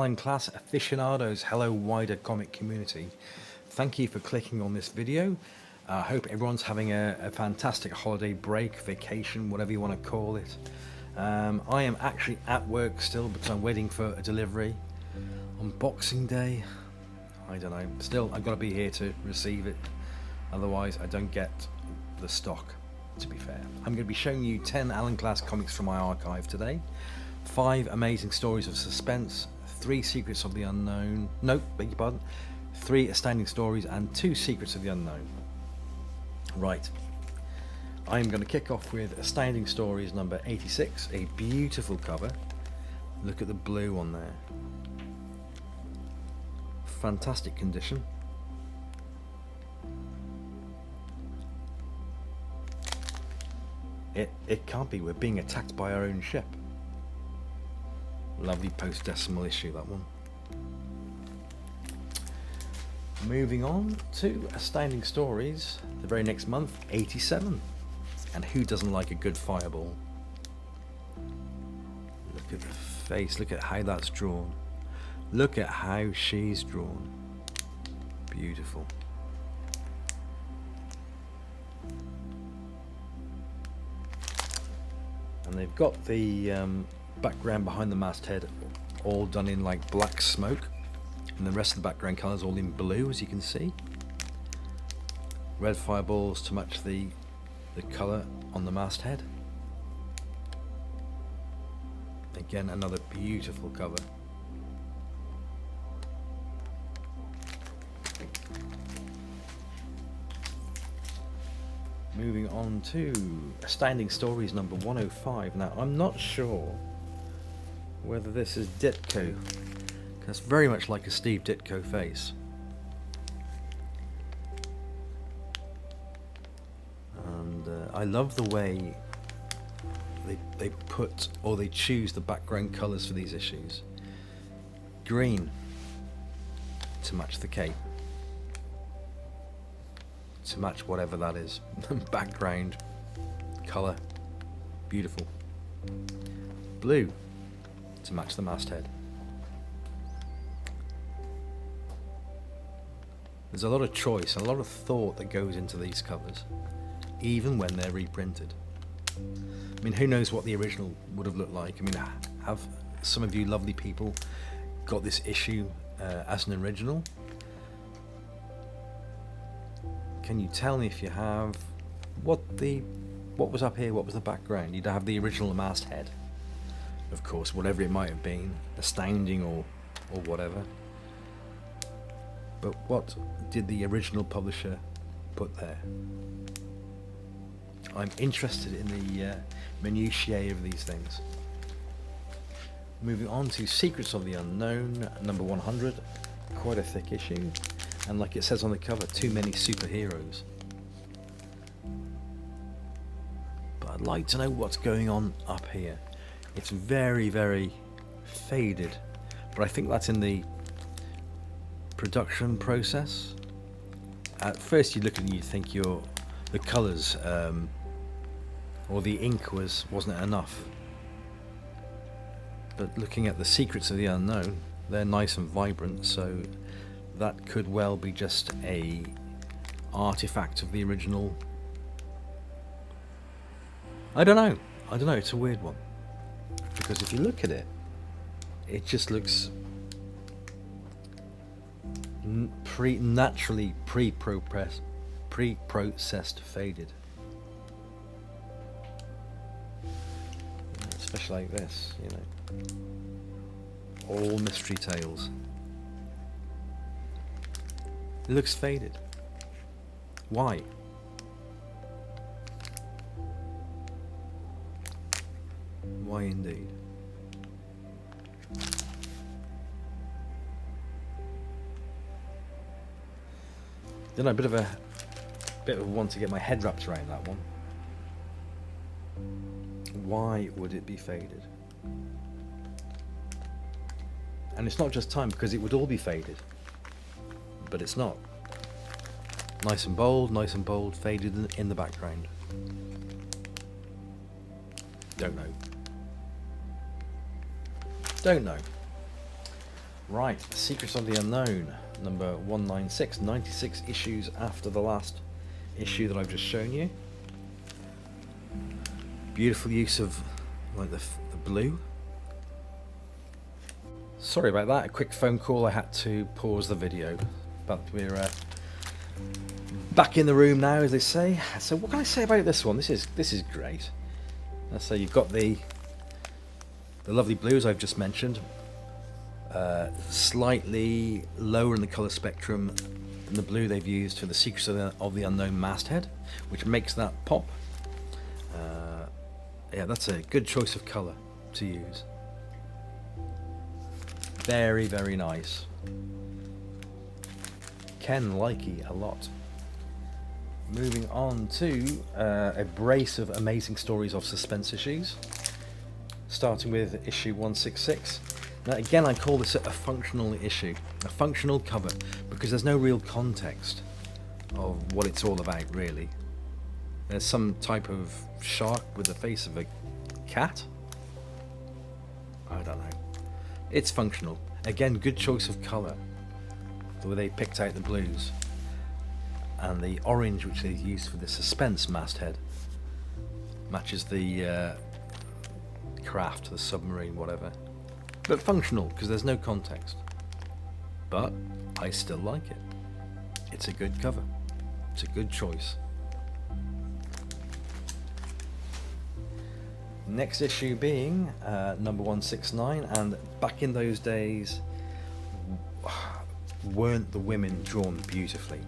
Alan Class aficionados, hello wider comic community. Thank you for clicking on this video. I hope everyone's having a fantastic holiday break, vacation, whatever you want to call it. I am actually at work still because I'm waiting for a delivery on Boxing Day. I don't know, still I've got to be here to receive it, otherwise I don't get the stock, to be fair. I'm going to be showing you 10 Alan Class comics from my archive today. 5 amazing stories of suspense, 3 secrets of the unknown, nope, beg your pardon, 3 astounding stories and 2 secrets of the unknown. Right, I'm going to kick off with Astounding Stories number 86, a beautiful cover. Look at the blue on there. Fantastic condition. It can't be, we're being attacked by our own ship. Lovely post-decimal issue, that one. Moving on to Astounding Stories, the very next month, 87. And who doesn't like a good fireball? Look at the face, look at how that's drawn. Look at how she's drawn. Beautiful. And they've got the background behind the masthead all done in like black smoke, and the rest of the background colours all in blue, as you can see. Red fireballs to match the colour on the masthead. Again, another beautiful cover. Moving on to Astounding Stories number 105. Now, I'm not sure whether this is Ditko, because it's very much like a Steve Ditko face. And I love the way they put, or they choose the background colours for these issues. Green to match the cape, to match whatever that is. Background colour, beautiful. Blue to match the masthead. There's a lot of choice, a lot of thought that goes into these covers, even when they're reprinted. I mean, who knows what the original would have looked like? I mean, have some of you lovely people got this issue as an original? Can you tell me if you have what was up here, what was the background? You'd have the original masthead, of course, whatever it might have been, astounding or whatever. But what did the original publisher put there? I'm interested in the minutiae of these things. Moving on to Secrets of the Unknown, number 100, quite a thick issue. And like it says on the cover, too many superheroes. But I'd like to know what's going on up here. It's very, very faded, but I think that's in the production process. At first you look at it and you think the colours or the ink wasn't enough. But looking at the Secrets of the Unknown, they're nice and vibrant, so that could well be just a artifact of the original. I don't know, it's a weird one. Because if you look at it, it just looks naturally pre-processed faded. Especially like this, you know. All mystery tales. It looks faded. Why? Why indeed? Then a bit of a one to get my head wrapped around that one. Why would it be faded? And it's not just time, because it would all be faded. But it's not. Nice and bold, faded in the background. Don't know. Right, Secrets of the Unknown, number 196, 96 issues after the last issue that I've just shown you. Beautiful use of like the blue. Sorry about that, a quick phone call, I had to pause the video, but we're back in the room now, as they say. So what can I say about this one? This is great. So you've got the lovely blues I've just mentioned, slightly lower in the colour spectrum than the blue they've used for the Secrets of the Unknown masthead, which makes that pop. Yeah, that's a good choice of colour to use. Very, very nice. Ken likey a lot. Moving on to a brace of amazing stories of suspense issues, starting with issue 166. Now again, I call this a functional issue, a functional cover, because there's no real context of what it's all about really. There's some type of shark with the face of a cat? I don't know. It's functional. Again, good choice of colour, the way they picked out the blues. And the orange which they used for the suspense masthead matches the craft, the submarine, whatever. But functional, because there's no context. But I still like it. It's a good cover. It's a good choice. Next issue being number 169, and back in those days, weren't the women drawn beautifully?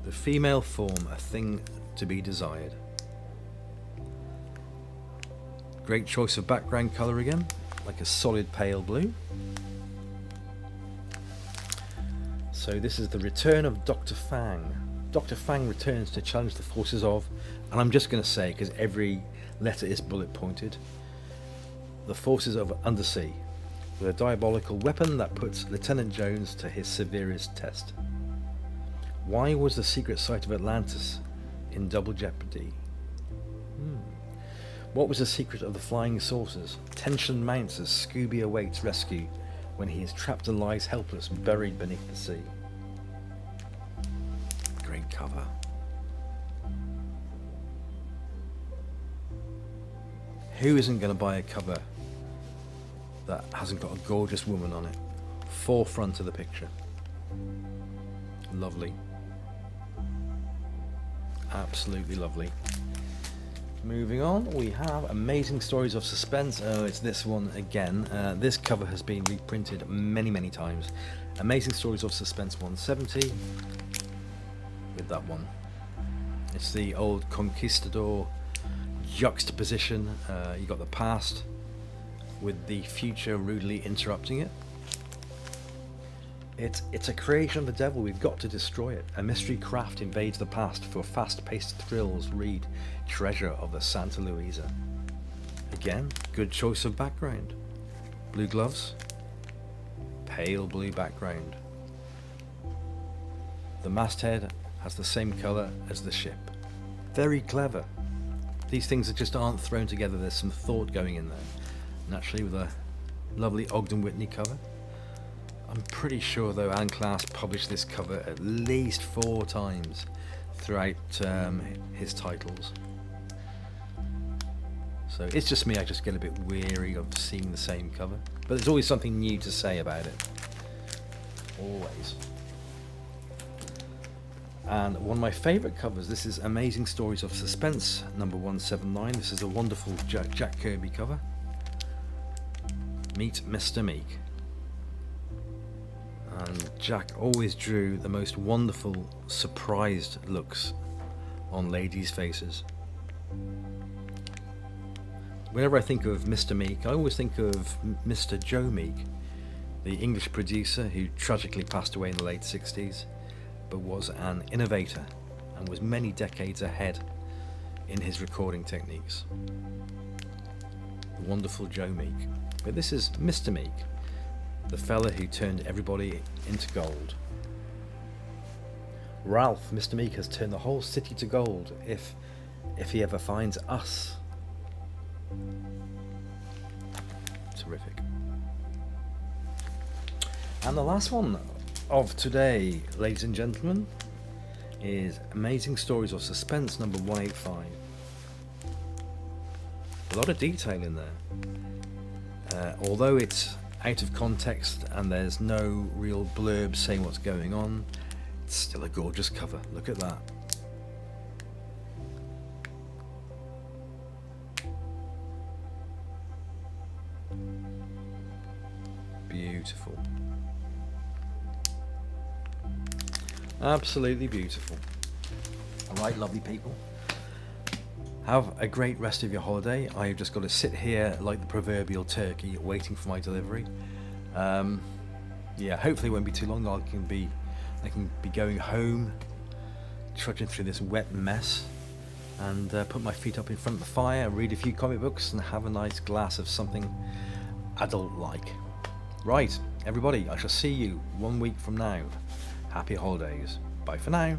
The female form, a thing to be desired. Great choice of background colour again, like a solid pale blue. So this is the return of Dr. Fang. Dr. Fang returns to challenge the forces of, and I'm just going to say, because every letter is bullet pointed, the forces of Undersea, with a diabolical weapon that puts Lieutenant Jones to his severest test. Why was the secret site of Atlantis in double jeopardy? What was the secret of the flying saucers? Tension mounts as Scooby awaits rescue when he is trapped and lies helpless, buried beneath the sea. Great cover. Who isn't going to buy a cover that hasn't got a gorgeous woman on it? Forefront of the picture. Lovely. Absolutely lovely. Moving on, we have Amazing Stories of Suspense. Oh, it's this one again. This cover has been reprinted many times. Amazing Stories of Suspense 170. With that one, it's the old conquistador juxtaposition. You got the past with the future rudely interrupting it. It's a creation of the devil. We've got to destroy it. A mystery craft invades the past for fast-paced thrills. Read Treasure of the Santa Luisa. Again, good choice of background. Blue gloves, pale blue background. The masthead has the same colour as the ship. Very clever. These things just aren't thrown together. There's some thought going in there. Naturally, with a lovely Ogden Whitney cover. I'm pretty sure though Alan Class published this cover at least 4 times throughout his titles. So it's just me, I just get a bit weary of seeing the same cover. But there's always something new to say about it. Always. And one of my favourite covers, this is Amazing Stories of Suspense, number 179. This is a wonderful Jack Kirby cover. Meet Mr. Meek. And Jack always drew the most wonderful, surprised looks on ladies' faces. Whenever I think of Mr. Meek, I always think of Mr. Joe Meek, the English producer who tragically passed away in the late 60s, but was an innovator and was many decades ahead in his recording techniques. The wonderful Joe Meek. But this is Mr. Meek, the fella who turned everybody into gold. Ralph, Mr. Meek has turned the whole city to gold if he ever finds us. terrific. And the last one of today, ladies and gentlemen, is Amazing Stories of Suspense number 185. A lot of detail in there. Although it's out of context and there's no real blurb saying what's going on, it's still a gorgeous cover. Look at that. Beautiful. Absolutely beautiful. Alright, lovely people. Have a great rest of your holiday. I've just got to sit here like the proverbial turkey waiting for my delivery. Yeah, hopefully it won't be too long. I can be going home, trudging through this wet mess, and put my feet up in front of the fire, read a few comic books, and have a nice glass of something adult-like. Right, everybody, I shall see you 1 week from now. Happy holidays. Bye for now.